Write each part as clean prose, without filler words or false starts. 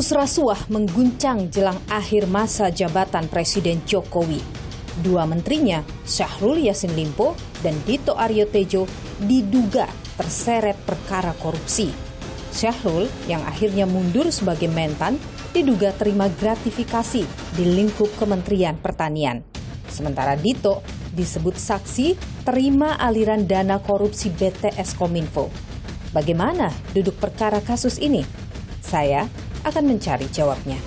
Kasus rasuah mengguncang jelang akhir masa jabatan Presiden Jokowi. Dua menterinya, Syahrul Yassin Limpo dan Dito Aryo Tejo, diduga terseret perkara korupsi. Syahrul, yang akhirnya mundur sebagai Mentan, diduga terima gratifikasi di lingkup Kementerian Pertanian. Sementara Dito disebut saksi terima aliran dana korupsi BTS Kominfo. Bagaimana duduk perkara kasus ini? Saya akan mencari jawabnya.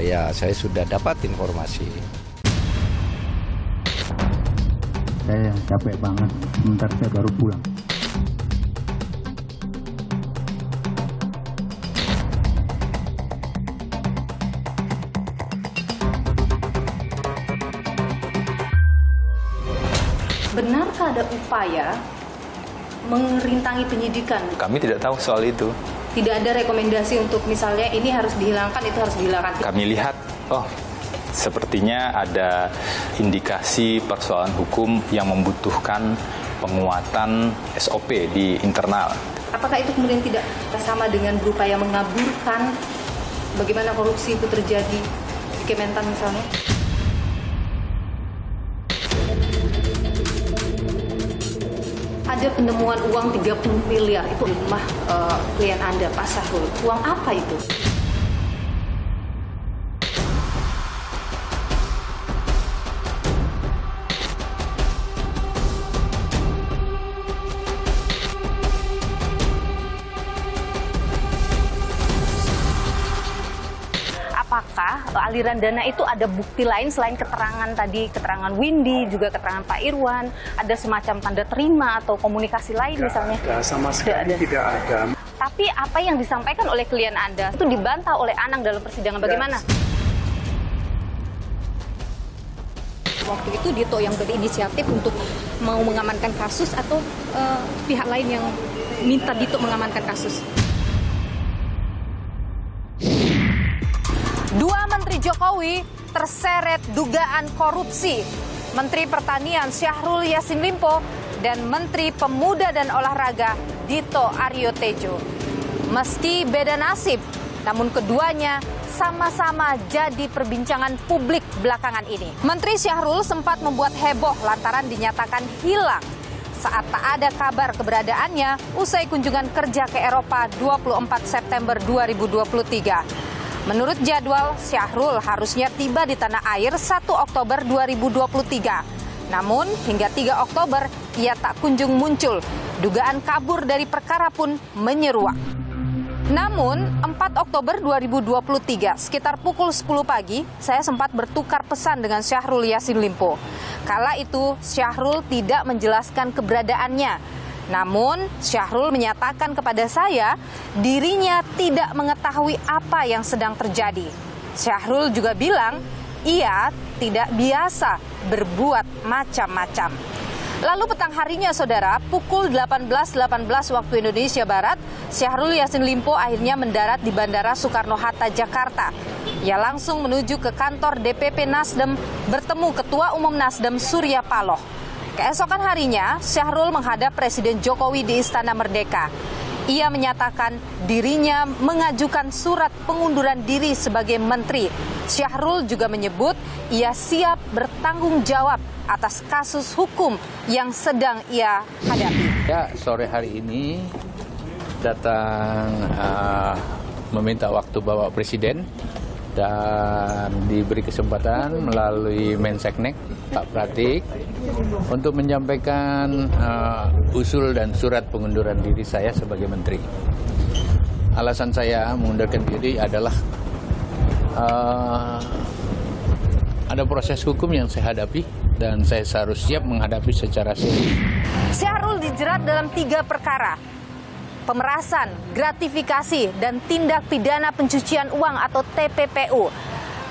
Ya, saya sudah dapat informasi. Saya capek banget, sebentar saya baru pulang. Benarkah ada upaya merintangi penyidikan? Kami tidak tahu soal itu. Tidak ada rekomendasi untuk misalnya ini harus dihilangkan, itu harus dihilangkan. Kami lihat, sepertinya ada indikasi persoalan hukum yang membutuhkan penguatan SOP di internal. Apakah itu kemudian tidak sama dengan berupaya mengaburkan bagaimana korupsi itu terjadi di Kementan misalnya? Ada penemuan uang 30 miliar itu di rumah klien Anda, Pak Syahrul. Uang apa itu? Apakah aliran dana itu ada bukti lain selain keterangan tadi, keterangan Windy, juga keterangan Pak Irwan, ada semacam tanda terima atau komunikasi lain misalnya? Ada, sama sekali tidak ada. Tapi apa yang disampaikan oleh klien Anda itu dibantah oleh Anang dalam persidangan, bagaimana? Waktu itu Dito yang berinisiatif untuk mau mengamankan kasus atau pihak lain yang minta Dito mengamankan kasus? Dua Menteri Jokowi terseret dugaan korupsi. Menteri Pertanian Syahrul Yassin Limpo dan Menteri Pemuda dan Olahraga Dito Aryo Tejo. Meski beda nasib, namun keduanya sama-sama jadi perbincangan publik belakangan ini. Menteri Syahrul sempat membuat heboh lantaran dinyatakan hilang saat tak ada kabar keberadaannya usai kunjungan kerja ke Eropa 24 September 2023. Menurut jadwal, Syahrul harusnya tiba di tanah air 1 Oktober 2023. Namun, hingga 3 Oktober, ia tak kunjung muncul. Dugaan kabur dari perkara pun menyeruak. Namun, 4 Oktober 2023, sekitar pukul 10 pagi, saya sempat bertukar pesan dengan Syahrul Yassin Limpo. Kala itu, Syahrul tidak menjelaskan keberadaannya. Namun, Syahrul menyatakan kepada saya dirinya tidak mengetahui apa yang sedang terjadi. Syahrul juga bilang ia tidak biasa berbuat macam-macam. Lalu petang harinya, saudara, pukul 18.18 waktu Indonesia Barat, Syahrul Yassin Limpo akhirnya mendarat di Bandara Soekarno-Hatta, Jakarta. Ia langsung menuju ke kantor DPP Nasdem bertemu Ketua Umum Nasdem Surya Paloh. Keesokan harinya, Syahrul menghadap Presiden Jokowi di Istana Merdeka. Ia menyatakan dirinya mengajukan surat pengunduran diri sebagai menteri. Syahrul juga menyebut ia siap bertanggung jawab atas kasus hukum yang sedang ia hadapi. Ya, sore hari ini datang meminta waktu Bapak Presiden dan diberi kesempatan melalui Menseknek Pak Pratik untuk menyampaikan usul dan surat pengunduran diri saya sebagai menteri. Alasan saya mengundurkan diri adalah ada proses hukum yang saya hadapi dan saya harus siap menghadapi secara serius. Syahrul dijerat dalam 3 perkara: pemerasan, gratifikasi, dan tindak pidana pencucian uang atau TPPU.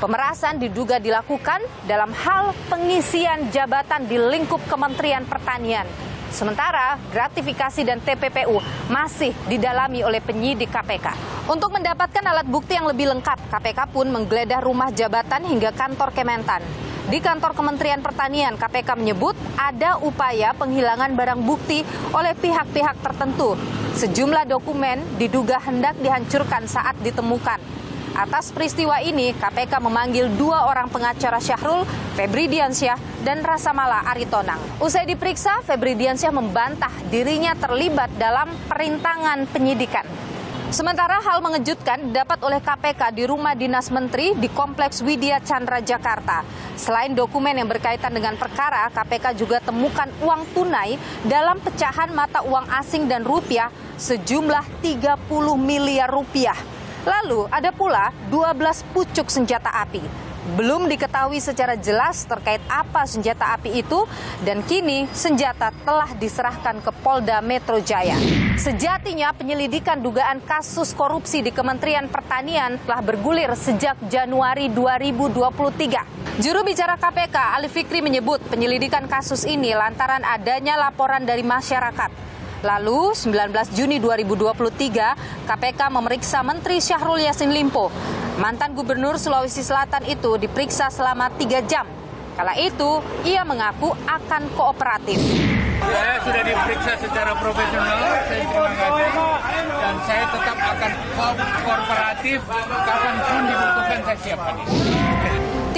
Pemerasan diduga dilakukan dalam hal pengisian jabatan di lingkup Kementerian Pertanian. Sementara gratifikasi dan TPPU masih didalami oleh penyidik KPK. Untuk mendapatkan alat bukti yang lebih lengkap, KPK pun menggeledah rumah jabatan hingga kantor Kementan. Di kantor Kementerian Pertanian, KPK menyebut ada upaya penghilangan barang bukti oleh pihak-pihak tertentu. Sejumlah dokumen diduga hendak dihancurkan saat ditemukan. Atas peristiwa ini, KPK memanggil 2 orang pengacara Syahrul, Febri Diansyah, dan Rasamala Aritonang. Usai diperiksa, Febri Diansyah membantah dirinya terlibat dalam perintangan penyidikan. Sementara hal mengejutkan dapat oleh KPK di rumah dinas menteri di Kompleks Widya Chandra, Jakarta. Selain dokumen yang berkaitan dengan perkara, KPK juga temukan uang tunai dalam pecahan mata uang asing dan rupiah sejumlah 30 miliar rupiah. Lalu ada pula 12 pucuk senjata api. Belum diketahui secara jelas terkait apa senjata api itu dan kini senjata telah diserahkan ke Polda Metro Jaya. Sejatinya penyelidikan dugaan kasus korupsi di Kementerian Pertanian telah bergulir sejak Januari 2023. Juru bicara KPK Ali Fikri menyebut penyelidikan kasus ini lantaran adanya laporan dari masyarakat. Lalu, 19 Juni 2023, KPK memeriksa Menteri Syahrul Yassin Limpo. Mantan Gubernur Sulawesi Selatan itu diperiksa selama 3 jam. Kala itu, ia mengaku akan kooperatif. Saya sudah diperiksa secara profesional, saya terima kasih, dan saya tetap akan kooperatif, kapanpun dibutuhkan saya siap hadir.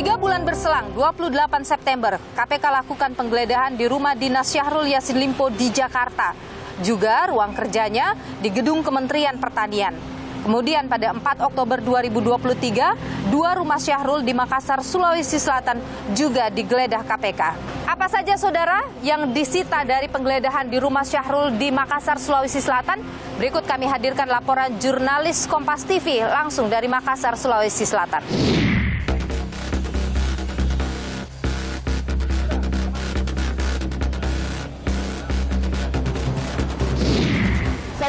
3 bulan berselang, 28 September, KPK lakukan penggeledahan di rumah dinas Syahrul Yassin Limpo di Jakarta. Juga ruang kerjanya di gedung Kementerian Pertanian. Kemudian pada 4 Oktober 2023, 2 rumah Syahrul di Makassar, Sulawesi Selatan juga digeledah KPK. Apa saja saudara yang disita dari penggeledahan di rumah Syahrul di Makassar, Sulawesi Selatan? Berikut kami hadirkan laporan jurnalis Kompas TV langsung dari Makassar, Sulawesi Selatan.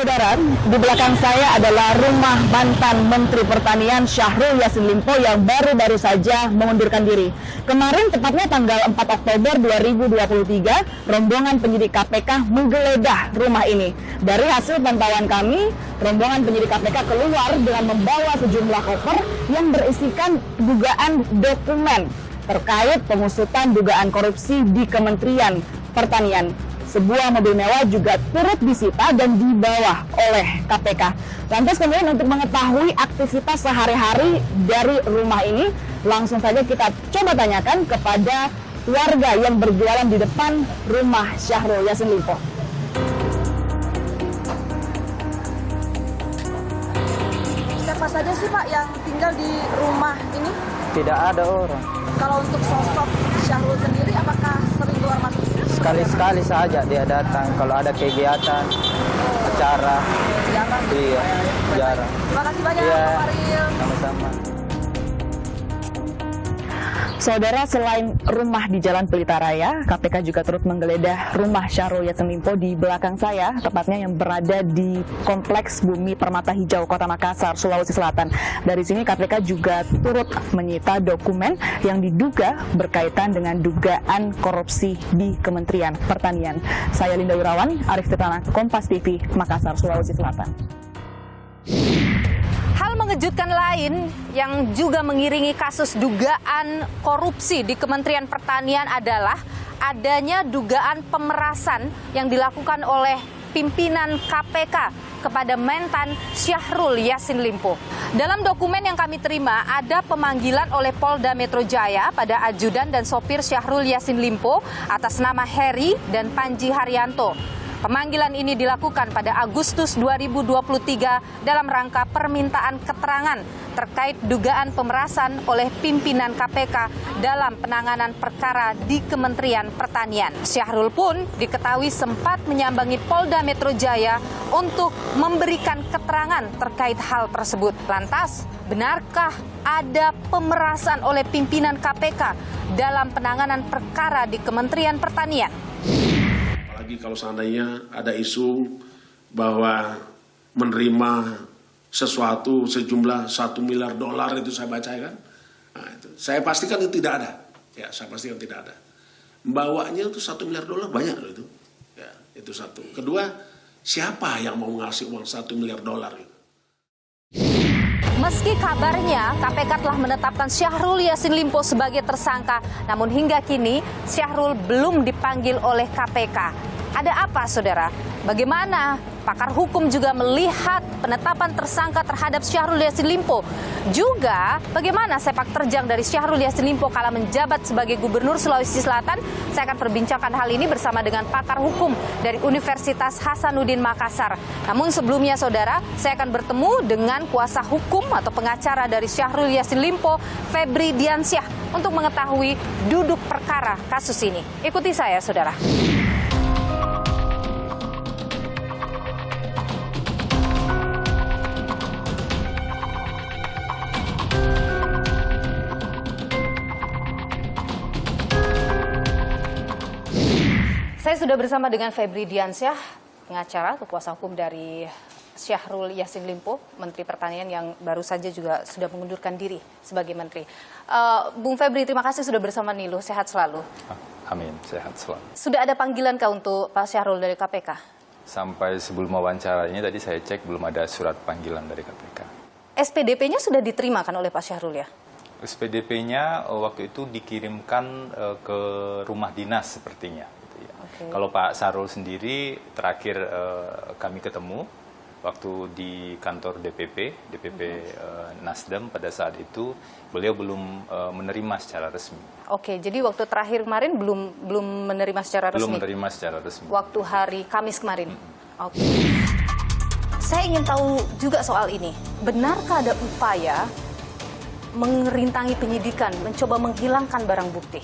Saudara, di belakang saya adalah rumah mantan Menteri Pertanian Syahrul Yassin Limpo yang baru-baru saja mengundurkan diri. Kemarin, tepatnya tanggal 4 Oktober 2023, rombongan penyidik KPK menggeledah rumah ini. Dari hasil pantauan kami, rombongan penyidik KPK keluar dengan membawa sejumlah koper yang berisikan dugaan dokumen terkait pengusutan dugaan korupsi di Kementerian Pertanian. Sebuah mobil mewah juga turut disita dan dibawa oleh KPK. Lantas kemudian untuk mengetahui aktivitas sehari-hari dari rumah ini, langsung saja kita coba tanyakan kepada warga yang berjualan di depan rumah Syahrul Yassin Limpo. Siapa saja sih Pak yang tinggal di rumah ini? Tidak ada orang. Kalau untuk sosok Syahrul sendiri, apakah sering keluar masuk? Sekali-sekali saja dia datang kalau ada kegiatan, acara. Jarang. Iya, jarang. Terima kasih banyak Iya, Pak Faril. sama-sama. Saudara, selain rumah di Jalan Pelita Raya, KPK juga turut menggeledah rumah Syahrul Yassin Limpo di belakang saya, tepatnya yang berada di Kompleks Bumi Permata Hijau, Kota Makassar, Sulawesi Selatan. Dari sini KPK juga turut menyita dokumen yang diduga berkaitan dengan dugaan korupsi di Kementerian Pertanian. Saya Linda Wirawan, Arif Tirtana, Kompas TV, Makassar, Sulawesi Selatan. Hal mengejutkan lain yang juga mengiringi kasus dugaan korupsi di Kementerian Pertanian adalah adanya dugaan pemerasan yang dilakukan oleh pimpinan KPK kepada mantan Syahrul Yassin Limpo. Dalam dokumen yang kami terima, ada pemanggilan oleh Polda Metro Jaya pada ajudan dan sopir Syahrul Yassin Limpo atas nama Heri dan Panji Haryanto. Pemanggilan ini dilakukan pada Agustus 2023 dalam rangka permintaan keterangan terkait dugaan pemerasan oleh pimpinan KPK dalam penanganan perkara di Kementerian Pertanian. Syahrul pun diketahui sempat menyambangi Polda Metro Jaya untuk memberikan keterangan terkait hal tersebut. Lantas, benarkah ada pemerasan oleh pimpinan KPK dalam penanganan perkara di Kementerian Pertanian? Apalagi kalau seandainya ada isu bahwa menerima sesuatu sejumlah $1 miliar itu saya baca kan. Nah, itu. Saya pastikan itu tidak ada. Ya, saya pastikan tidak ada. Bawanya itu $1 miliar banyak loh itu. Ya, itu satu. Kedua, siapa yang mau ngasih uang 1 miliar dolar? Meski kabarnya KPK telah menetapkan Syahrul Yassin Limpo sebagai tersangka, namun hingga kini Syahrul belum dipanggil oleh KPK. Ada apa, saudara? Bagaimana pakar hukum juga melihat penetapan tersangka terhadap Syahrul Yassin Limpo? Juga bagaimana sepak terjang dari Syahrul Yassin Limpo kala menjabat sebagai Gubernur Sulawesi Selatan? Saya akan perbincangkan hal ini bersama dengan pakar hukum dari Universitas Hasanuddin Makassar. Namun sebelumnya, saudara, saya akan bertemu dengan kuasa hukum atau pengacara dari Syahrul Yassin Limpo, Febri Diansyah, untuk mengetahui duduk perkara kasus ini. Ikuti saya, saudara. Saya sudah bersama dengan Febri Diansyah, pengacara atau kuasa hukum dari Syahrul Yassin Limpo, Menteri Pertanian yang baru saja juga sudah mengundurkan diri sebagai Menteri. Bung Febri, terima kasih sudah bersama Nilu. Sehat selalu. Amin, sehat selalu. Sudah ada panggilan kah untuk Pak Syahrul dari KPK? Sampai sebelum wawancara ini tadi saya cek belum ada surat panggilan dari KPK. SPDP-nya sudah diterima kan oleh Pak Syahrul ya? SPDP-nya waktu itu dikirimkan ke rumah dinas sepertinya. Okay. Kalau Pak Syahrul sendiri terakhir kami ketemu waktu di kantor DPP Nasdem pada saat itu beliau belum menerima secara resmi. Oke, jadi waktu terakhir kemarin belum menerima secara resmi. Belum menerima secara resmi. Waktu hari Kamis kemarin. Oke. Saya ingin tahu juga soal ini. Benarkah ada upaya merintangi penyidikan, mencoba menghilangkan barang bukti?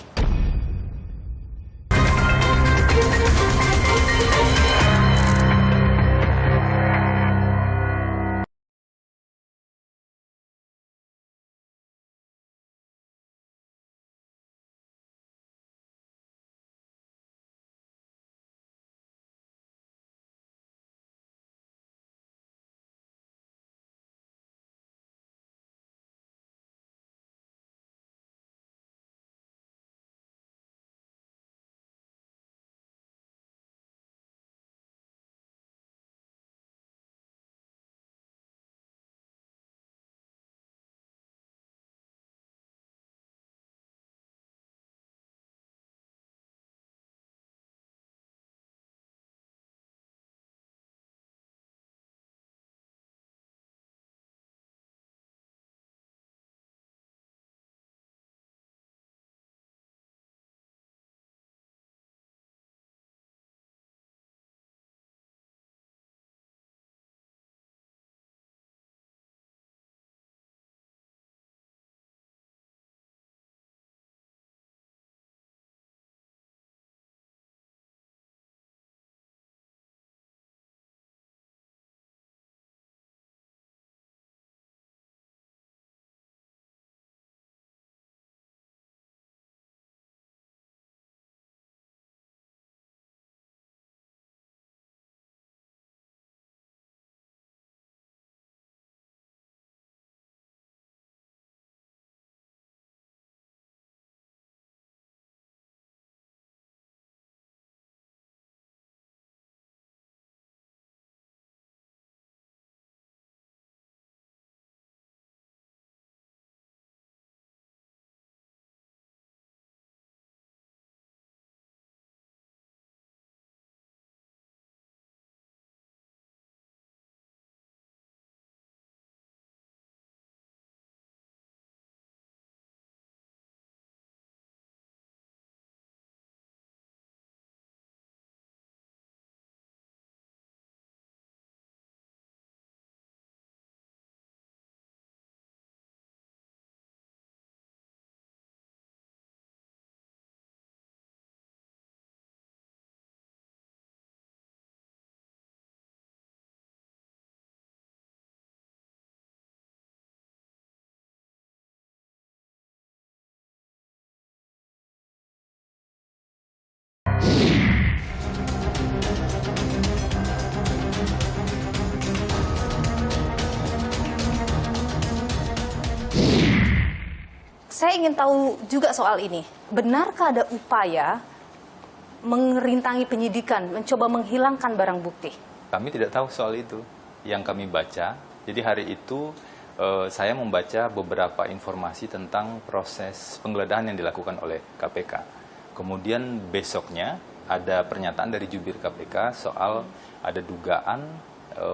Saya ingin tahu juga soal ini. Benarkah ada upaya mengerintangi penyidikan, mencoba menghilangkan barang bukti? Kami tidak tahu soal itu. Yang kami baca, jadi hari itu saya membaca beberapa informasi tentang proses penggeledahan yang dilakukan oleh KPK. Kemudian besoknya ada pernyataan dari jubir KPK soal ada dugaan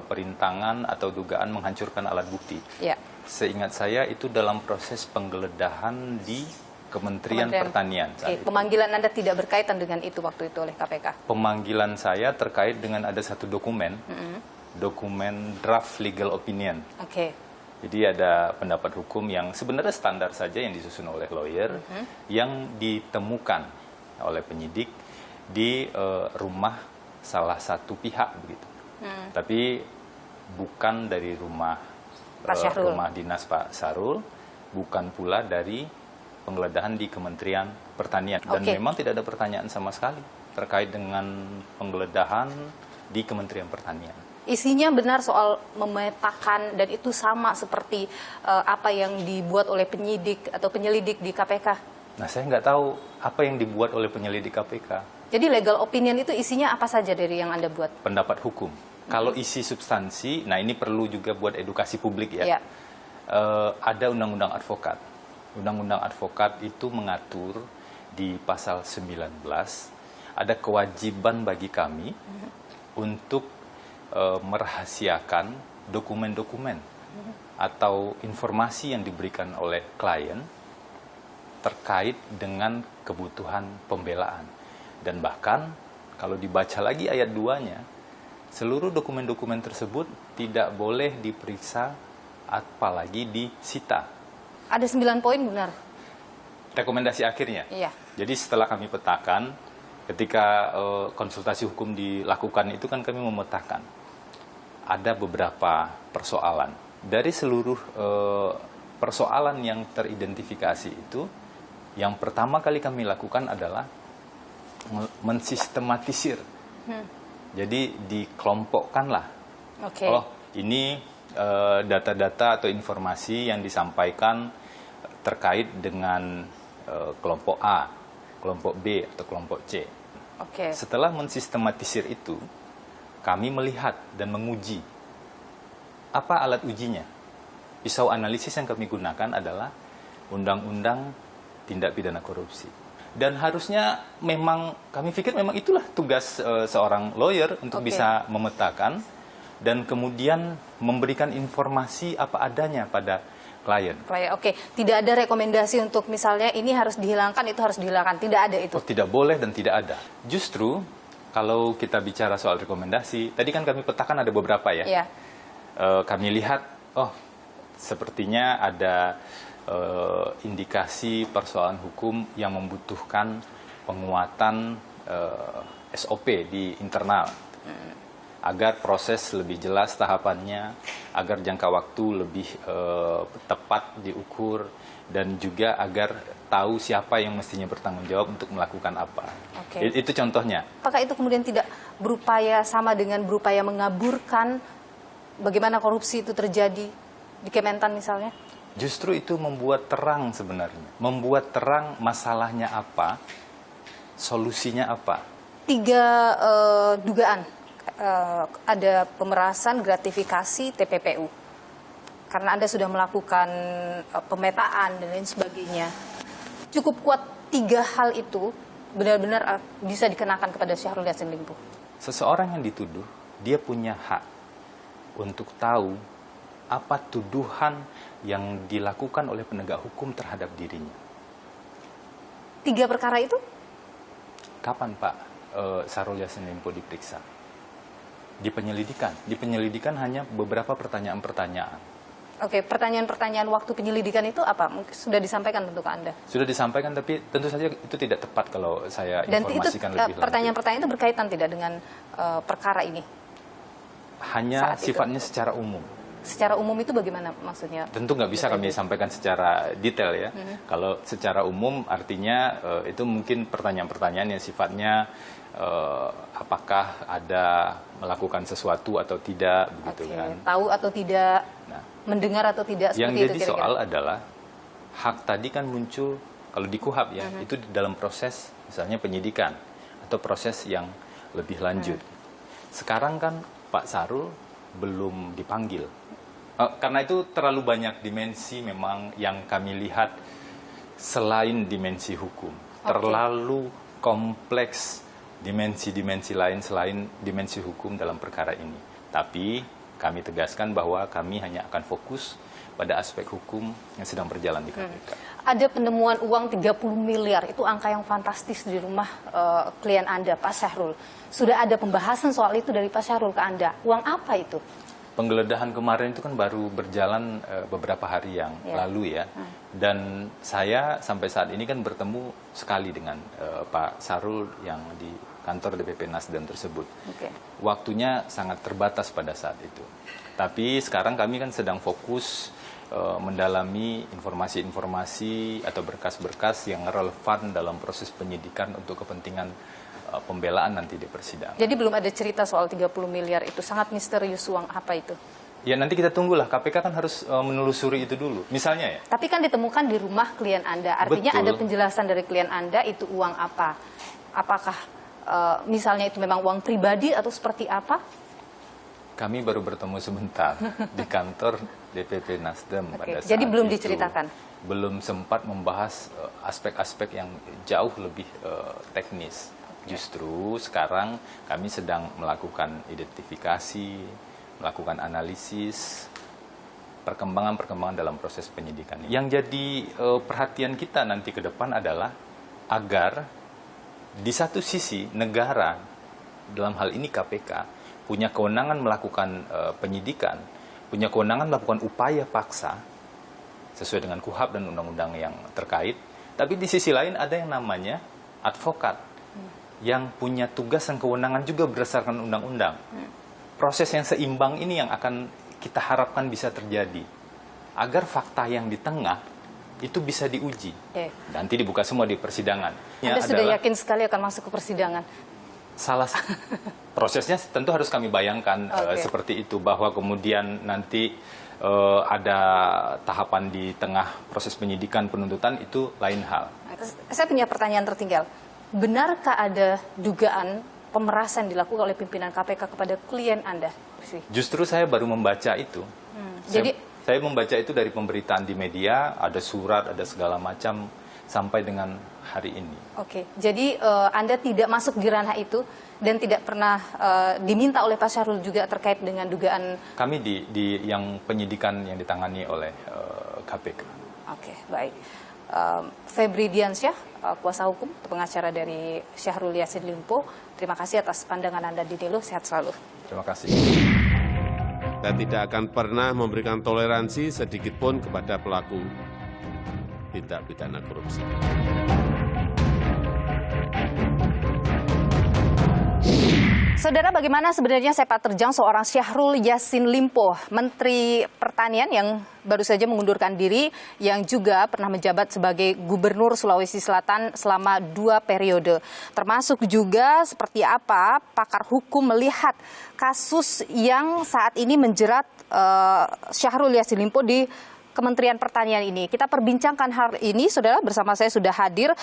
perintangan atau dugaan menghancurkan alat bukti. Ya. Seingat saya itu dalam proses penggeledahan di Kementerian Pertanian. Pemanggilan Anda tidak berkaitan dengan itu waktu itu oleh KPK? Pemanggilan saya terkait dengan ada satu dokumen, dokumen draft legal opinion. Jadi ada pendapat hukum yang sebenarnya standar saja yang disusun oleh lawyer, yang ditemukan oleh penyidik di rumah salah satu pihak begitu. Tapi bukan dari rumah dinas Pak Sahrul, bukan pula dari penggeledahan di Kementerian Pertanian. Dan memang tidak ada pertanyaan sama sekali terkait dengan penggeledahan di Kementerian Pertanian. Isinya benar soal memetakan, dan itu sama seperti apa yang dibuat oleh penyidik atau penyelidik di KPK? Nah, saya nggak tahu apa yang dibuat oleh penyelidik KPK. Jadi legal opinion itu isinya apa saja dari yang Anda buat? Pendapat hukum. Kalau isi substansi, nah ini perlu juga buat edukasi publik ya. Ada undang-undang advokat. Undang-undang advokat itu mengatur di pasal 19, ada kewajiban bagi kami untuk merahasiakan dokumen-dokumen atau informasi yang diberikan oleh klien terkait dengan kebutuhan pembelaan. Dan bahkan kalau dibaca lagi ayat 2-nya, seluruh dokumen-dokumen tersebut tidak boleh diperiksa apalagi disita. Ada 9 poin benar? Rekomendasi akhirnya? Iya. Jadi setelah kami petakan, ketika konsultasi hukum dilakukan itu kan kami memetakan. Ada beberapa persoalan. Dari seluruh persoalan yang teridentifikasi itu, yang pertama kali kami lakukan adalah mensistematisir. Jadi dikelompokkanlah. Oh, ini data-data atau informasi yang disampaikan terkait dengan kelompok A, kelompok B, atau kelompok C. Setelah mensistematisir itu, kami melihat dan menguji apa alat ujinya. Pisau analisis yang kami gunakan adalah Undang-Undang Tindak Pidana Korupsi. Dan harusnya memang, kami pikir memang itulah tugas seorang lawyer untuk bisa memetakan dan kemudian memberikan informasi apa adanya pada klien. Tidak ada rekomendasi untuk misalnya ini harus dihilangkan, itu harus dihilangkan. Tidak ada itu? Tidak boleh dan tidak ada. Justru kalau kita bicara soal rekomendasi, tadi kan kami petakan ada beberapa ya. Kami lihat, sepertinya ada indikasi persoalan hukum yang membutuhkan penguatan SOP di internal. Agar proses lebih jelas tahapannya, agar jangka waktu lebih tepat diukur, dan juga agar tahu siapa yang mestinya bertanggung jawab untuk melakukan apa. Itu contohnya. Apakah itu kemudian tidak berupaya sama dengan berupaya mengaburkan bagaimana korupsi itu terjadi di Kementan misalnya? Justru itu membuat terang sebenarnya. Membuat terang masalahnya apa, solusinya apa. 3 dugaan. Ada pemerasan, gratifikasi, TPPU. Karena Anda sudah melakukan pemetaan dan lain sebagainya. Cukup kuat 3 hal itu benar-benar bisa dikenakan kepada Syahrul Yassin Limpo. Seseorang yang dituduh, dia punya hak untuk tahu apa tuduhan yang dilakukan oleh penegak hukum terhadap dirinya. 3 perkara itu? Kapan Pak Syahrul Yassin Limpo diperiksa? Di penyelidikan. Di penyelidikan hanya beberapa pertanyaan-pertanyaan. Pertanyaan-pertanyaan waktu penyelidikan itu apa? Sudah disampaikan tentu ke Anda? Sudah disampaikan, tapi tentu saja itu tidak tepat kalau saya informasikan lebih lanjut. Dan pertanyaan-pertanyaan itu berkaitan tidak dengan perkara ini? Hanya sifatnya secara umum. Secara umum itu bagaimana maksudnya? Tentu nggak bisa kami sampaikan secara detail ya. Kalau secara umum artinya itu mungkin pertanyaan-pertanyaan yang sifatnya apakah ada melakukan sesuatu atau tidak, begitu kan? Tahu atau tidak, mendengar atau tidak, seperti yang itu jadi kira-kira. soal adalah hak tadi kan muncul kalau di KUHAP ya, itu di dalam proses misalnya penyidikan atau proses yang lebih lanjut. Sekarang kan Pak Sahrul belum dipanggil. Karena itu terlalu banyak dimensi memang yang kami lihat selain dimensi hukum. Terlalu kompleks dimensi-dimensi lain selain dimensi hukum dalam perkara ini. Tapi kami tegaskan bahwa kami hanya akan fokus pada aspek hukum yang sedang berjalan di KPK. Ada penemuan uang 30 miliar, itu angka yang fantastis di rumah klien Anda, Pak Syahrul. Sudah ada pembahasan soal itu dari Pak Syahrul ke Anda. Uang apa itu? Penggeledahan kemarin itu kan baru berjalan beberapa hari yang lalu ya. Dan saya sampai saat ini kan bertemu sekali dengan Pak Sahrul yang di kantor DPP Nasdem tersebut. Waktunya sangat terbatas pada saat itu. Tapi sekarang kami kan sedang fokus mendalami informasi-informasi atau berkas-berkas yang relevan dalam proses penyidikan untuk kepentingan pembelaan nanti di persidangan. Jadi belum ada cerita soal 30 miliar itu, sangat misterius uang apa itu? Ya nanti kita tunggulah, KPK kan harus menelusuri itu dulu, misalnya ya. Tapi kan ditemukan di rumah klien Anda, artinya Betul. ada penjelasan dari klien Anda itu uang apa? Apakah misalnya itu memang uang pribadi atau seperti apa? Kami baru bertemu sebentar di kantor DPP Nasdem pada saat Jadi belum itu. diceritakan? Belum sempat membahas aspek-aspek yang jauh lebih teknis. Justru sekarang kami sedang melakukan identifikasi, melakukan analisis, perkembangan-perkembangan dalam proses penyidikan. Yang jadi perhatian kita nanti ke depan adalah agar di satu sisi negara, dalam hal ini KPK, punya kewenangan melakukan penyidikan, punya kewenangan melakukan upaya paksa sesuai dengan KUHAP dan undang-undang yang terkait. Tapi di sisi lain ada yang namanya advokat yang punya tugas dan kewenangan juga berdasarkan undang-undang. Proses yang seimbang ini yang akan kita harapkan bisa terjadi agar fakta yang di tengah itu bisa diuji. Nanti dibuka semua di persidangan. Anda sudah yakin sekali akan masuk ke persidangan? Salah prosesnya tentu harus kami bayangkan seperti itu, bahwa kemudian nanti ada tahapan di tengah proses penyidikan penuntutan itu lain hal. Saya punya pertanyaan tertinggal. Benarkah ada dugaan pemerasan dilakukan oleh pimpinan KPK kepada klien Anda? Justru saya baru membaca itu. Jadi saya membaca itu dari pemberitaan di media, ada surat, ada segala macam sampai dengan hari ini. Jadi Anda tidak masuk di ranah itu dan tidak pernah diminta oleh Pak Syahrul juga terkait dengan dugaan. Kami di yang penyidikan yang ditangani oleh KPK. Baik. Febri Diansyah, kuasa hukum, pengacara dari Syahrul Yassin Limpo. Terima kasih atas pandangan Anda di Niluh. Sehat selalu. Terima kasih. Kita tidak akan pernah memberikan toleransi sedikit pun kepada pelaku tindak pidana korupsi. Saudara, bagaimana sebenarnya sepak terjang seorang Syahrul Yassin Limpo, Menteri Pertanian yang baru saja mengundurkan diri, yang juga pernah menjabat sebagai Gubernur Sulawesi Selatan selama 2 periode. Termasuk juga seperti apa pakar hukum melihat kasus yang saat ini menjerat Syahrul Yassin Limpo di Kementerian Pertanian ini. Kita perbincangkan hal ini, saudara. Bersama saya sudah hadir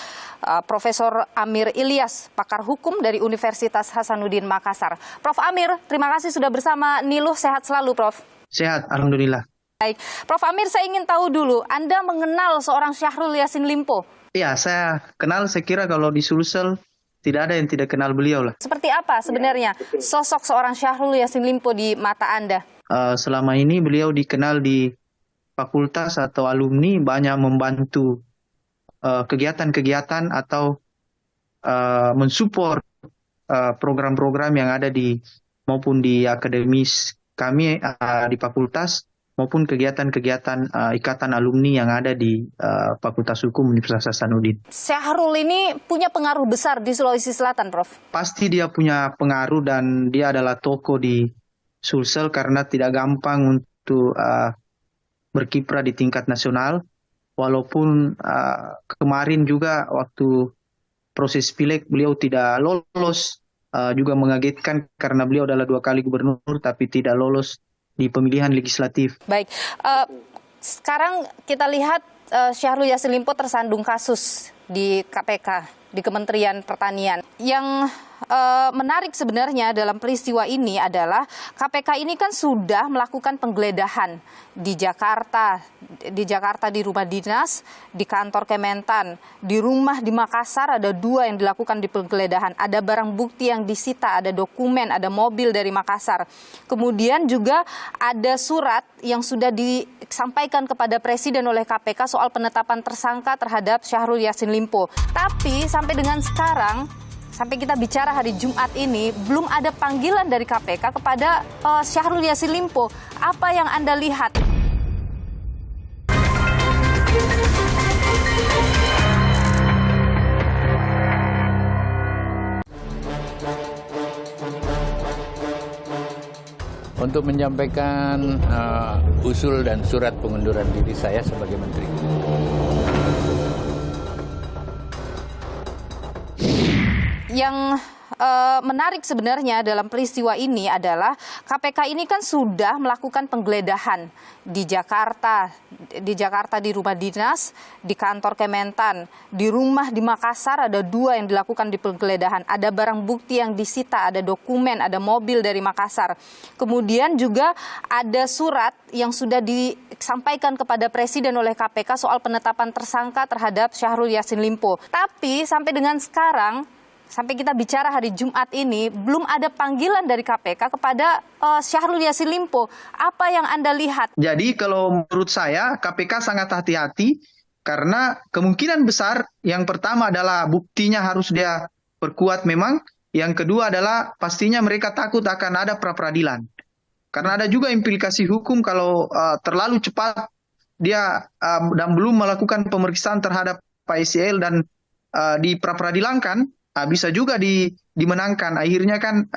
Profesor Amir Ilyas, pakar hukum dari Universitas Hasanuddin Makassar. Prof. Amir, terima kasih sudah bersama Niluh. Sehat selalu, Prof. Sehat, alhamdulillah. Baik, Prof. Amir, saya ingin tahu dulu, Anda mengenal seorang Syahrul Yassin Limpo? Iya, saya kenal. Saya kira kalau di Sulsel tidak ada yang tidak kenal beliau lah. Seperti apa sebenarnya sosok seorang Syahrul Yassin Limpo di mata Anda? Selama ini beliau dikenal di fakultas atau alumni banyak membantu kegiatan-kegiatan atau mensupport program-program yang ada di maupun di akademis kami di fakultas maupun kegiatan-kegiatan ikatan alumni yang ada di Fakultas Hukum Universitas Hasanuddin. Syahrul ini punya pengaruh besar di Sulawesi Selatan, Prof. Pasti dia punya pengaruh dan dia adalah tokoh di Sulsel karena tidak gampang untuk berkiprah di tingkat nasional, walaupun kemarin juga waktu proses pileg beliau tidak lolos, juga mengagetkan karena beliau adalah 2 kali gubernur tapi tidak lolos di pemilihan legislatif. Baik, Sekarang kita lihat Syahrul Yassin Limpo tersandung kasus di KPK, di Kementerian Pertanian. Yang menarik sebenarnya dalam peristiwa ini adalah KPK ini kan sudah melakukan penggeledahan di Jakarta di rumah dinas, di kantor Kementan, di rumah di Makassar ada 2 yang dilakukan di penggeledahan. Ada barang bukti yang disita, ada dokumen, ada mobil dari Makassar. Kemudian juga ada surat yang sudah disampaikan kepada Presiden oleh KPK soal penetapan tersangka terhadap Syahrul Yassin Limpo. Tapi sampai dengan sekarang, sampai kita bicara hari Jumat ini, belum ada panggilan dari KPK kepada Syahrul Yassin Limpo. Apa yang Anda lihat? Untuk menyampaikan usul dan surat pengunduran diri saya sebagai menteri. Yang menarik sebenarnya dalam peristiwa ini adalah KPK ini kan sudah melakukan penggeledahan di Jakarta di rumah dinas, di kantor Kementan, di rumah di Makassar ada 2 yang dilakukan di penggeledahan. Ada barang bukti yang disita, ada dokumen, ada mobil dari Makassar. Kemudian juga ada surat yang sudah disampaikan kepada Presiden oleh KPK soal penetapan tersangka terhadap Syahrul Yassin Limpo. Tapi sampai dengan sekarang, sampai kita bicara hari Jumat ini, belum ada panggilan dari KPK kepada Syahrul Yassin Limpo. Apa yang Anda lihat? Jadi kalau menurut saya KPK sangat hati-hati karena kemungkinan besar yang pertama adalah buktinya harus dia perkuat memang. Yang kedua adalah pastinya mereka takut akan ada pra-peradilan. Karena ada juga implikasi hukum kalau terlalu cepat dia dan belum melakukan pemeriksaan terhadap Pak SYL dan di pra-peradilankan. Bisa juga dimenangkan. Akhirnya kan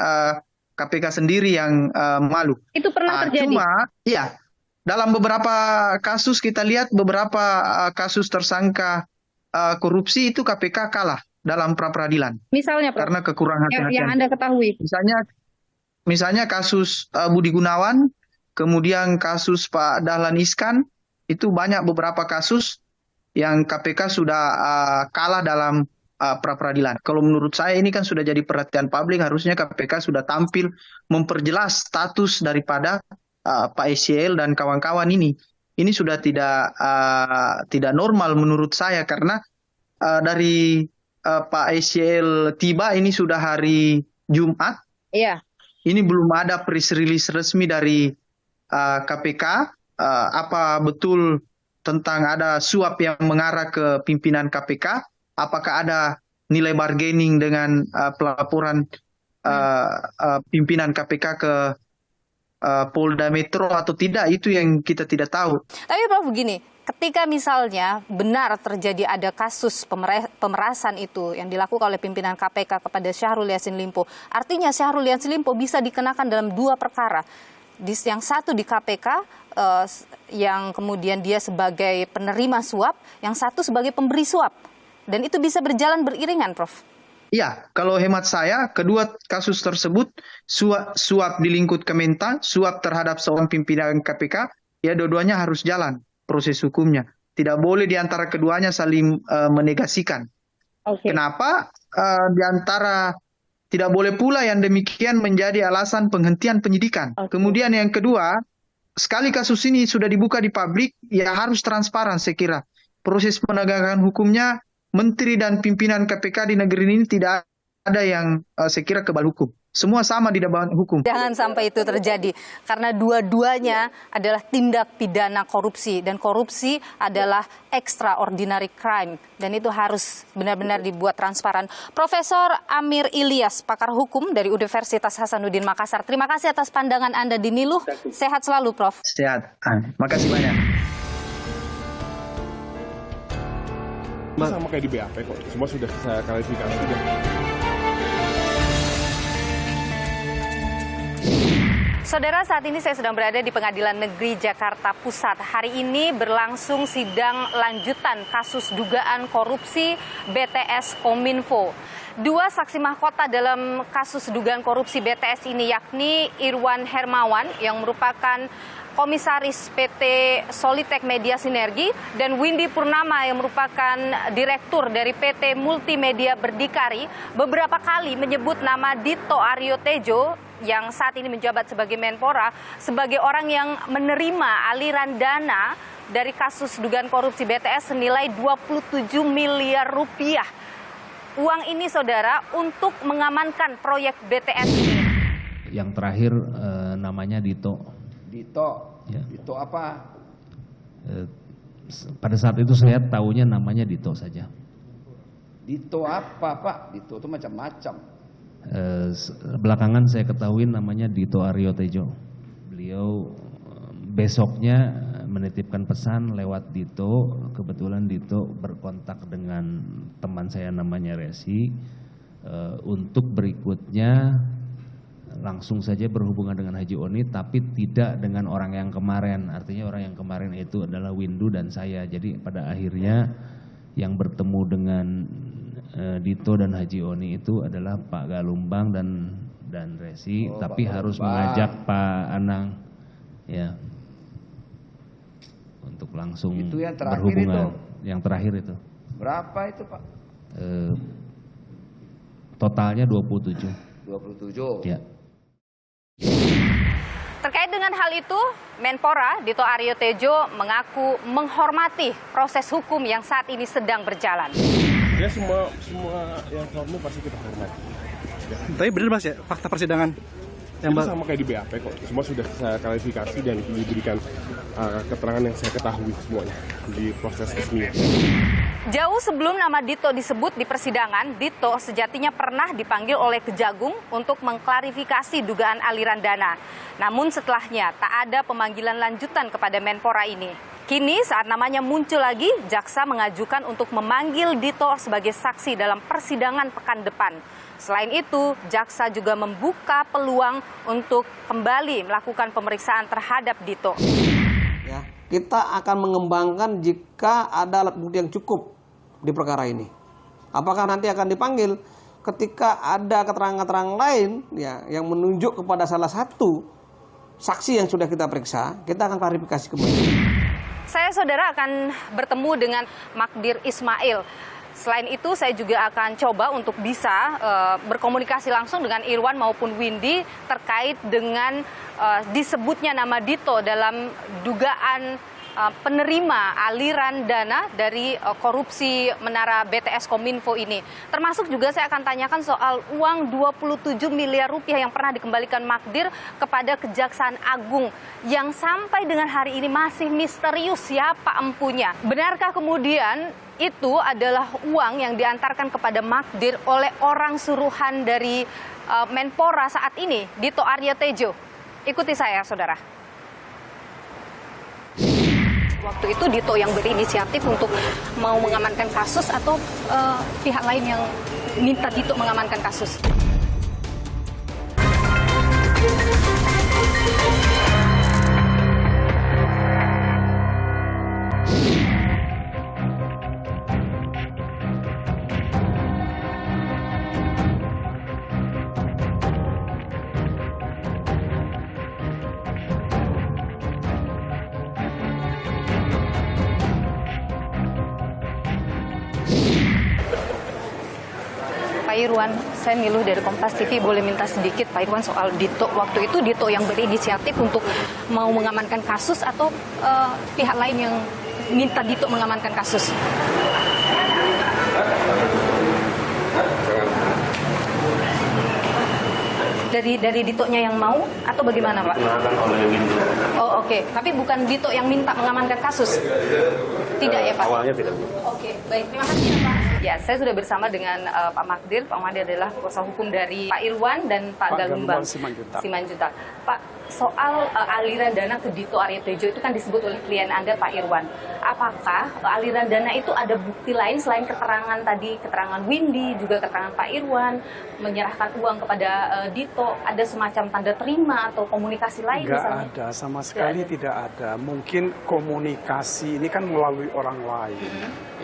KPK sendiri yang malu. Itu pernah terjadi? Cuma, ya, dalam beberapa kasus kita lihat beberapa kasus tersangka korupsi itu KPK kalah dalam pra-peradilan. Misalnya, Prof, karena kekurangan yang Anda ketahui. Misalnya kasus Budi Gunawan, kemudian kasus Pak Dahlan Iskan, itu banyak beberapa kasus yang KPK sudah kalah dalam pra-peradilan. Kalau menurut saya ini kan sudah jadi perhatian publik, harusnya KPK sudah tampil memperjelas status daripada Pak SYL dan kawan-kawan ini. Ini sudah tidak normal menurut saya karena dari Pak SYL tiba ini sudah hari Jumat. Iya. Ini belum ada press release resmi dari KPK apa betul tentang ada suap yang mengarah ke pimpinan KPK. Apakah ada nilai bargaining dengan pelaporan pimpinan KPK ke Polda Metro atau tidak, itu yang kita tidak tahu. Tapi Prof, begini, ketika misalnya benar terjadi ada kasus pemerasan itu yang dilakukan oleh pimpinan KPK kepada Syahrul Yassin Limpo, artinya Syahrul Yassin Limpo bisa dikenakan dalam 2 perkara. Yang satu di KPK, yang kemudian dia sebagai penerima suap, yang satu sebagai pemberi suap. Dan itu bisa berjalan beriringan, Prof. Iya, kalau hemat saya, kedua kasus tersebut, suap di lingkup Kementan, suap terhadap seorang pimpinan KPK, ya dua-duanya harus jalan proses hukumnya. Tidak boleh di antara keduanya saling menegasikan. Okay. Kenapa? Di antara tidak boleh pula yang demikian menjadi alasan penghentian penyidikan. Okay. Kemudian yang kedua, sekali kasus ini sudah dibuka di publik, ya harus transparan saya kira. Proses penegakan hukumnya, Menteri dan pimpinan KPK di negeri ini tidak ada yang saya kira kebal hukum. Semua sama di depan hukum. Jangan sampai itu terjadi, karena dua-duanya adalah tindak pidana korupsi. Dan korupsi adalah extraordinary crime. Dan itu harus benar-benar dibuat transparan. Profesor Amir Ilyas, pakar hukum dari Universitas Hasanuddin Makassar. Terima kasih atas pandangan Anda di Niluh. Sehat selalu, Prof. Sehat. Makasih banyak. Sama kayak di BAP kok, semua sudah saya klarifikasi juga. Saudara, saat ini saya sedang berada di Pengadilan Negeri Jakarta Pusat. Hari ini berlangsung sidang lanjutan kasus dugaan korupsi BTS Kominfo. Dua saksi mahkota dalam kasus dugaan korupsi BTS ini yakni Irwan Hermawan yang merupakan Komisaris PT Solitek Media Sinergi dan Windy Purnama yang merupakan Direktur dari PT Multimedia Berdikari beberapa kali menyebut nama Dito Aryo Tejo yang saat ini menjabat sebagai Menpora sebagai orang yang menerima aliran dana dari kasus dugaan korupsi BTS senilai 27 miliar rupiah. Uang ini, saudara, untuk mengamankan proyek BTS ini. Yang terakhir namanya Dito. Dito? Ya. Dito apa? Pada saat itu saya tahunya namanya Dito saja. Dito apa, Pak? Dito itu macam-macam. Belakangan saya ketahui namanya Dito Aryo Tejo. Beliau besoknya menitipkan pesan lewat Dito. Kebetulan Dito berkontak dengan teman saya namanya Resi. Untuk berikutnya langsung saja berhubungan dengan Haji Oni, tapi tidak dengan orang yang kemarin. Artinya orang yang kemarin itu adalah Windu dan saya. Jadi pada akhirnya yang bertemu dengan Dito dan Haji Oni itu adalah Pak Galumbang dan Resi, tapi Pak harus mengajak Pak Anang ya untuk langsung itu yang terakhir berhubungan. Itu. Yang terakhir itu. Berapa itu, Pak? Totalnya 27. 27. Ya. Terkait dengan hal itu, Menpora Dito Aryo Tejo mengaku menghormati proses hukum yang saat ini sedang berjalan. Ya semua yang hormat pasti kita hormati. Ya. Tapi benar Mas ya fakta persidangan yang sama kayak di BAP kok. Semua sudah saya klarifikasi dan diberikan keterangan yang saya ketahui semuanya di proses resmi. Jauh sebelum nama Dito disebut di persidangan, Dito sejatinya pernah dipanggil oleh Kejagung untuk mengklarifikasi dugaan aliran dana. Namun setelahnya tak ada pemanggilan lanjutan kepada Menpora ini. Kini saat namanya muncul lagi, jaksa mengajukan untuk memanggil Dito sebagai saksi dalam persidangan pekan depan. Selain itu, jaksa juga membuka peluang untuk kembali melakukan pemeriksaan terhadap Dito. Ya, kita akan mengembangkan jika ada alat bukti yang cukup di perkara ini. Apakah nanti akan dipanggil ketika ada keterangan-keterangan lain ya yang menunjuk kepada salah satu saksi yang sudah kita periksa, kita akan klarifikasi kembali. Saya, saudara, akan bertemu dengan Magdir Ismail. Selain itu, saya juga akan coba untuk bisa berkomunikasi langsung dengan Irwan maupun Windy terkait dengan disebutnya nama Dito dalam dugaan penerima aliran dana dari korupsi menara BTS Kominfo ini. Termasuk juga saya akan tanyakan soal uang 27 miliar rupiah yang pernah dikembalikan Magdir kepada Kejaksaan Agung yang sampai dengan hari ini masih misterius siapa empunya. Benarkah kemudian itu adalah uang yang diantarkan kepada Magdir oleh orang suruhan dari Menpora saat ini, Dito Aryo Tejo? Ikuti saya, saudara. Waktu itu Dito yang berinisiatif untuk mau mengamankan kasus atau pihak lain yang minta Dito mengamankan kasus? Pak Irwan, saya Miluh dari Kompas TV, boleh minta sedikit Pak Irwan soal Dito. Waktu itu Dito yang berinisiatif untuk mau mengamankan kasus atau pihak lain yang minta Dito mengamankan kasus? Dari Ditonya yang mau atau bagaimana, Pak? Oh, oke. Tapi bukan Dito yang minta mengamankan kasus? Tidak ya, Pak? Awalnya tidak. Oke, baik. Terima kasih ya, Pak. Ya, saya sudah bersama dengan Pak Magdir. Pak Magdir adalah kuasa hukum dari Pak Irwan dan Pak Galumbang Simanjuntak. Pak, soal aliran dana ke Dito Aryo Tejo itu kan disebut oleh klien Anda, Pak Irwan. Apakah aliran dana itu ada bukti lain selain keterangan tadi, keterangan Windy, juga keterangan Pak Irwan, menyerahkan uang kepada Dito, ada semacam tanda terima atau komunikasi lain? Nggak ada, sama sekali tidak ada. Mungkin komunikasi ini kan melalui orang lain,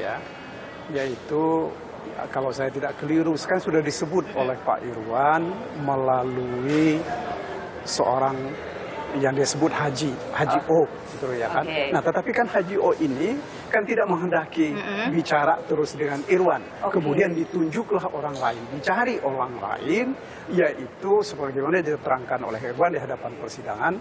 ya. Yaitu kalau saya tidak keliru, kan sudah disebut oleh Pak Irwan melalui seorang yang dia sebut Haji O, gitu ya kan. Nah, tetapi kan Haji O ini kan tidak menghendaki bicara terus dengan Irwan. Kemudian ditunjuklah orang lain, dicari orang lain, yaitu sebagaimana diterangkan oleh Irwan di hadapan persidangan,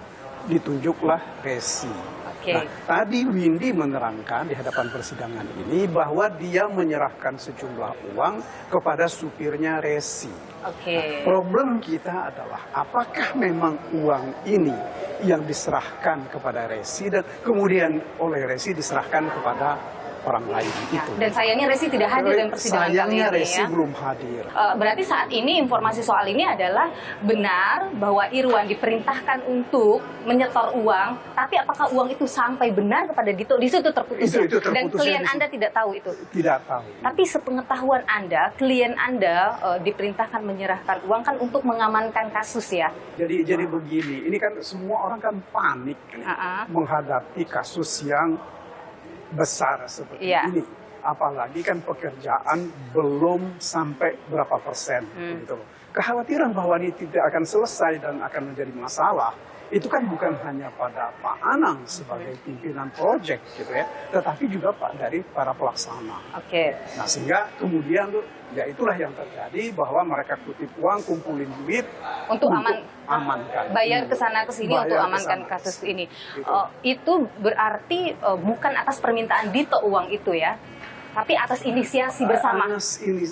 ditunjuklah Resi. Nah, tadi Windy menerangkan di hadapan persidangan ini bahwa dia menyerahkan sejumlah uang kepada supirnya Resi. Problem kita adalah apakah memang uang ini yang diserahkan kepada Resi dan kemudian oleh Resi diserahkan kepada orang lain itu. Dan sayangnya Resi tidak hadir dalam persidangan kali ini. Sayangnya Resi belum hadir. Berarti saat ini informasi soal ini adalah benar bahwa Irwan diperintahkan untuk menyetor uang, tapi apakah uang itu sampai benar kepada Dito? Di situ terputus. Dan klien Anda tidak tahu itu? Tidak tahu. Tapi sepengetahuan Anda, klien Anda diperintahkan menyerahkan uang kan untuk mengamankan kasus ya? Jadi begini, ini kan semua orang kan panik menghadapi kasus yang besar seperti ini. Apalagi kan pekerjaan belum sampai berapa persen. Gitu. Kekhawatiran bahwa ini tidak akan selesai dan akan menjadi masalah, itu kan bukan hanya pada Pak Anang sebagai pimpinan proyek gitu ya, tetapi juga dari para pelaksana. Nah, sehingga kemudian ya itulah yang terjadi bahwa mereka kutip uang, kumpulin duit untuk amankan. Bayar ke sana ke sini untuk amankan kasus ini. Itu berarti bukan atas permintaan Dito uang itu ya, tapi atas inisiasi bersama.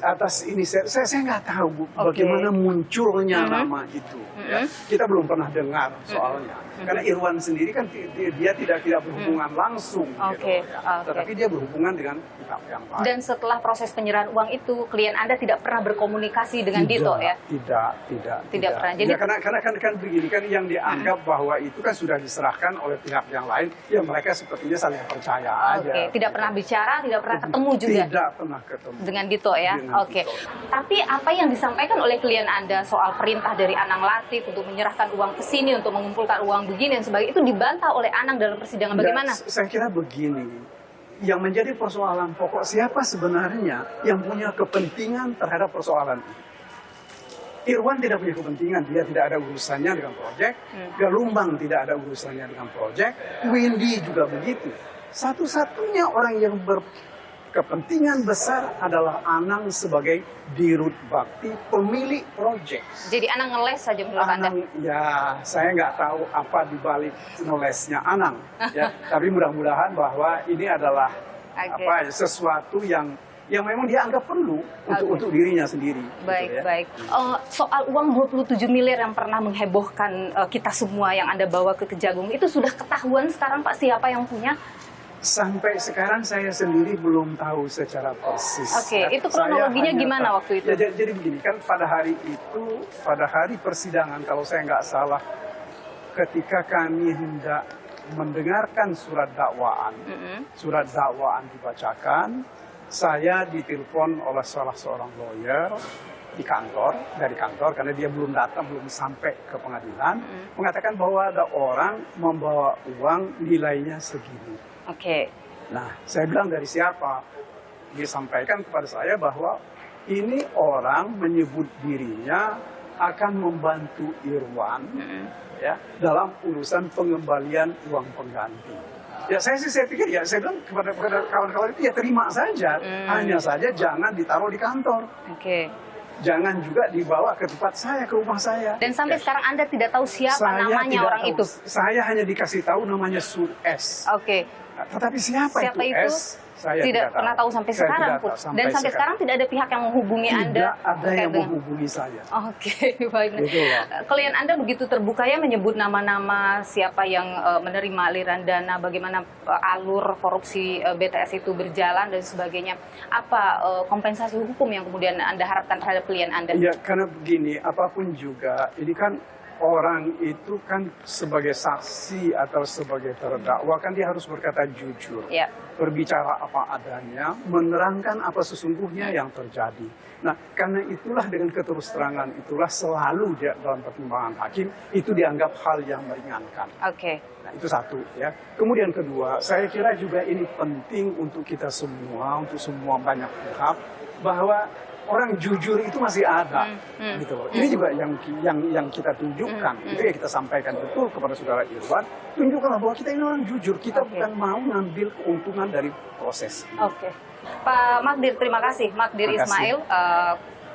Atas inisiasi, saya nggak tahu bagaimana munculnya nama itu. Ya. Kita belum pernah dengar soalnya. Karena Irwan sendiri kan dia tidak berhubungan langsung, gitu, ya. Tetapi dia berhubungan dengan pihak yang lain. Dan setelah proses penyerahan uang itu, klien Anda tidak pernah berkomunikasi dengan Dito ya? Tidak pernah. Jadi karena kan begini kan yang dianggap bahwa itu kan sudah diserahkan oleh pihak yang lain, ya mereka sepertinya saling percaya aja. Tidak pernah bicara, tidak pernah ketemu juga? Tidak pernah ketemu. Dengan Dito ya? Tapi apa yang disampaikan oleh klien Anda soal perintah dari Anang Latif untuk menyerahkan uang ke sini, untuk mengumpulkan uang begini dan sebagainya, itu dibantah oleh Anang dalam persidangan. Bagaimana? Saya kira begini, yang menjadi persoalan pokok siapa sebenarnya yang punya kepentingan terhadap persoalan ini. Irwan tidak punya kepentingan, dia tidak ada urusannya dengan proyek. Galumbang tidak ada urusannya dengan proyek. Windy juga begitu. Satu-satunya orang yang berkepentingan besar adalah Anang sebagai dirut bakti pemilik proyek. Jadi Anang ngeles saja menurut Anda? Ya, saya nggak tahu apa dibalik ngelesnya Anang. Ya, tapi mudah-mudahan bahwa ini adalah sesuatu yang memang dia anggap perlu untuk dirinya sendiri. Baik. Soal uang 27 miliar yang pernah menghebohkan kita semua yang Anda bawa ke Kejagung, itu sudah ketahuan sekarang Pak siapa yang punya? Sampai sekarang saya sendiri belum tahu secara persis. Itu kronologinya gimana waktu itu? Jadi begini, kan pada hari persidangan kalau saya nggak salah, ketika kami hendak mendengarkan surat dakwaan dibacakan, saya ditelepon oleh salah seorang lawyer dari kantor karena dia belum datang, belum sampai ke pengadilan, mengatakan bahwa ada orang membawa uang nilainya segini. Nah, saya bilang dari siapa? Disampaikan kepada saya bahwa ini orang menyebut dirinya akan membantu Irwan ya dalam urusan pengembalian uang pengganti. Ya saya pikir ya saya bilang kepada kawan-kawan itu ya terima saja, hanya saja jangan ditaruh di kantor. Jangan juga dibawa ke tempat saya, ke rumah saya. Dan sampai sekarang Anda tidak tahu siapa namanya orang itu? Saya hanya dikasih tahu namanya Sur S. Tetapi siapa itu S? Saya tidak pernah tahu sampai sekarang, pun. Dan sampai sekarang tidak ada pihak yang menghubungi Anda. Tidak ada yang menghubungi saya. Oke, baik. Klien Anda begitu terbuka ya menyebut nama-nama siapa yang menerima aliran dana, bagaimana alur korupsi BTS itu berjalan dan sebagainya. Apa kompensasi hukum yang kemudian Anda harapkan terhadap klien Anda? Ya, karena begini, apapun juga, ini kan orang itu kan sebagai saksi atau sebagai terdakwa kan dia harus berkata jujur, berbicara apa adanya, menerangkan apa sesungguhnya yang terjadi. Nah, karena itulah dengan keterus-terangan itulah selalu dalam pertimbangan hakim itu dianggap hal yang meringankan. Oke. Nah, itu satu ya. Kemudian kedua, saya kira juga ini penting untuk kita semua, untuk semua banyak pihak, bahwa orang jujur itu masih ada, gitu loh. Ini juga yang kita tunjukkan, itu yang kita sampaikan betul kepada saudara Irwan. Tunjukkanlah bahwa kita ini orang jujur, kita bukan mau ngambil keuntungan dari proses. Oke, Pak Magdir, terima kasih. Magdir Ismail,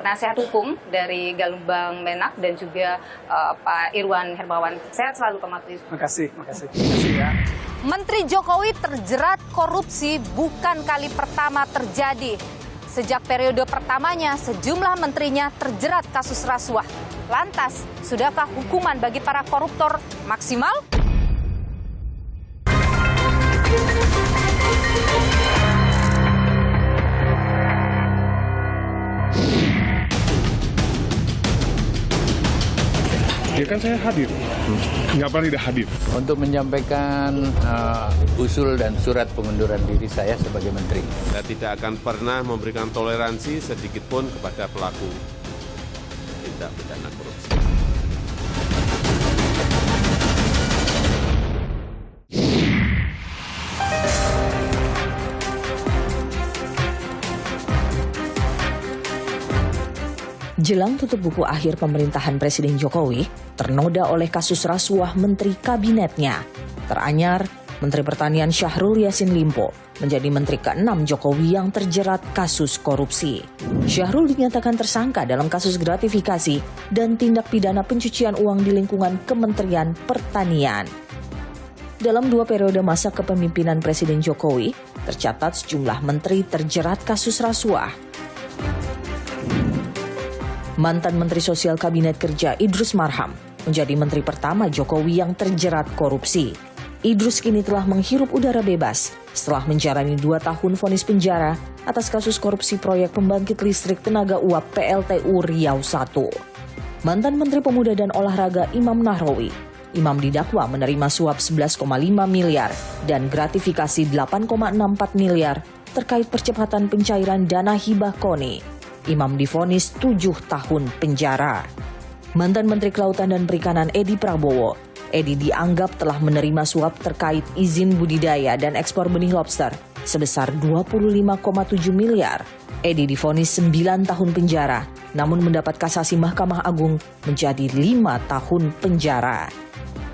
penasihat hukum dari Galumbang Menak, dan juga Pak Irwan Hermawan. Sehat selalu, Pak Magdir. Makasih ya. Menteri Jokowi terjerat korupsi bukan kali pertama terjadi. Sejak periode pertamanya, sejumlah menterinya terjerat kasus rasuah. Lantas, sudahkah hukuman bagi para koruptor maksimal? Ya kan saya hadir, nggak pernah tidak hadir. Untuk menyampaikan usul dan surat pengunduran diri saya sebagai menteri. Saya tidak akan pernah memberikan toleransi sedikit pun kepada pelaku tindak pidana korupsi. Jelang tutup buku akhir pemerintahan Presiden Jokowi, ternoda oleh kasus rasuah menteri kabinetnya. Teranyar, Menteri Pertanian Syahrul Yassin Limpo menjadi menteri ke-6 Jokowi yang terjerat kasus korupsi. Syahrul dinyatakan tersangka dalam kasus gratifikasi dan tindak pidana pencucian uang di lingkungan Kementerian Pertanian. Dalam 2 periode masa kepemimpinan Presiden Jokowi, tercatat sejumlah menteri terjerat kasus rasuah. Mantan Menteri Sosial Kabinet Kerja Idrus Marham menjadi menteri pertama Jokowi yang terjerat korupsi. Idrus kini telah menghirup udara bebas setelah menjalani 2 tahun vonis penjara atas kasus korupsi proyek pembangkit listrik tenaga uap PLTU Riau I. Mantan Menteri Pemuda dan Olahraga Imam Nahrawi, Imam didakwa menerima suap 11,5 miliar dan gratifikasi 8,64 miliar terkait percepatan pencairan dana hibah KONI. Imam divonis 7 tahun penjara. Mantan Menteri Kelautan dan Perikanan Edi Prabowo, Edi dianggap telah menerima suap terkait izin budidaya dan ekspor benih lobster sebesar 25,7 miliar. Edi divonis 9 tahun penjara, namun mendapat kasasi Mahkamah Agung menjadi 5 tahun penjara.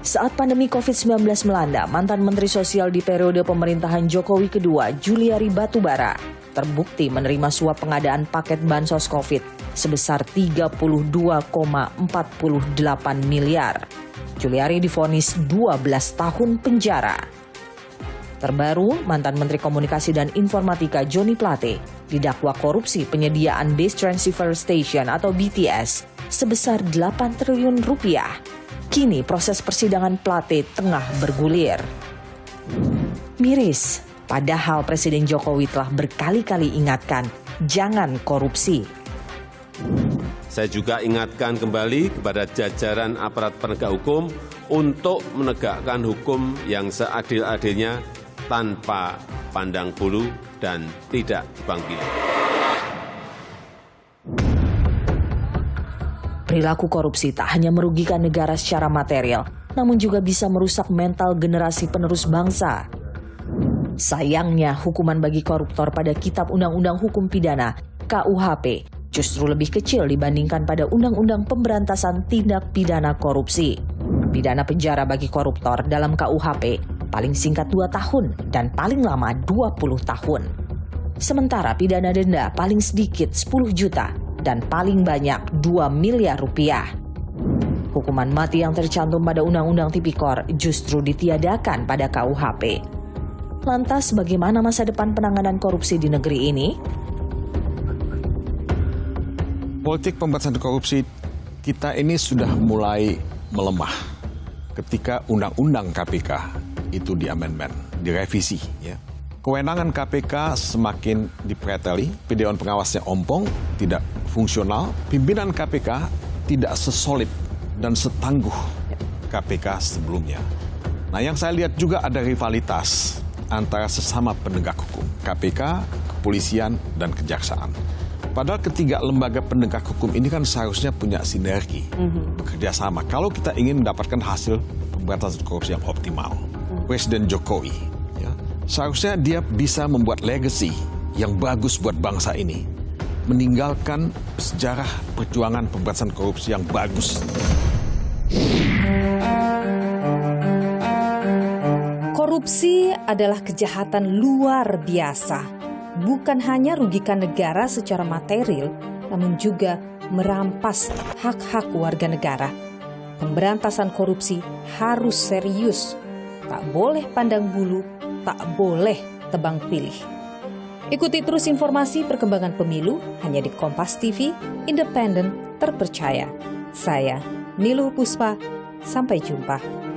Saat pandemi COVID-19 melanda, mantan Menteri Sosial di periode pemerintahan Jokowi kedua, Juliari Batubara, terbukti menerima suap pengadaan paket bansos COVID sebesar 32,48 miliar. Juliari divonis 12 tahun penjara. Terbaru, mantan Menteri Komunikasi dan Informatika Joni Plate didakwa korupsi penyediaan Base Transceiver Station atau BTS sebesar 8 triliun rupiah. Kini proses persidangan Plate tengah bergulir. Miris, padahal Presiden Jokowi telah berkali-kali ingatkan, jangan korupsi. Saya juga ingatkan kembali kepada jajaran aparat penegak hukum untuk menegakkan hukum yang seadil-adilnya tanpa pandang bulu dan tidak tebang pilih. Perilaku korupsi tak hanya merugikan negara secara material, namun juga bisa merusak mental generasi penerus bangsa. Sayangnya, hukuman bagi koruptor pada Kitab Undang-Undang Hukum Pidana (KUHP) justru lebih kecil dibandingkan pada Undang-Undang Pemberantasan Tindak Pidana Korupsi. Pidana penjara bagi koruptor dalam KUHP paling singkat 2 tahun dan paling lama 20 tahun. Sementara pidana denda paling sedikit 10 juta dan paling banyak 2 miliar rupiah. Hukuman mati yang tercantum pada Undang-Undang Tipikor justru ditiadakan pada KUHP. Lantas bagaimana masa depan penanganan korupsi di negeri ini? Politik pemberantasan korupsi kita ini sudah mulai melemah ketika Undang-Undang KPK itu diamendmen, direvisi. Ya. Kewenangan KPK semakin dipreteli, Dewan Pengawasnya ompong, tidak fungsional, pimpinan KPK tidak sesolid dan setangguh KPK sebelumnya. Nah, yang saya lihat juga ada rivalitas antara sesama penegak hukum, KPK, kepolisian, dan kejaksaan. Padahal ketiga lembaga penegak hukum ini kan seharusnya punya sinergi, bekerja sama. Kalau kita ingin mendapatkan hasil pemberantasan korupsi yang optimal, Presiden Jokowi, ya, seharusnya dia bisa membuat legacy yang bagus buat bangsa ini, meninggalkan sejarah perjuangan pemberantasan korupsi yang bagus. Korupsi adalah kejahatan luar biasa. Bukan hanya rugikan negara secara material, namun juga merampas hak-hak warga negara. Pemberantasan korupsi harus serius. Tak boleh pandang bulu, tak boleh tebang pilih. Ikuti terus informasi perkembangan pemilu hanya di Kompas TV, independen, terpercaya. Saya, Niluh Puspa, sampai jumpa.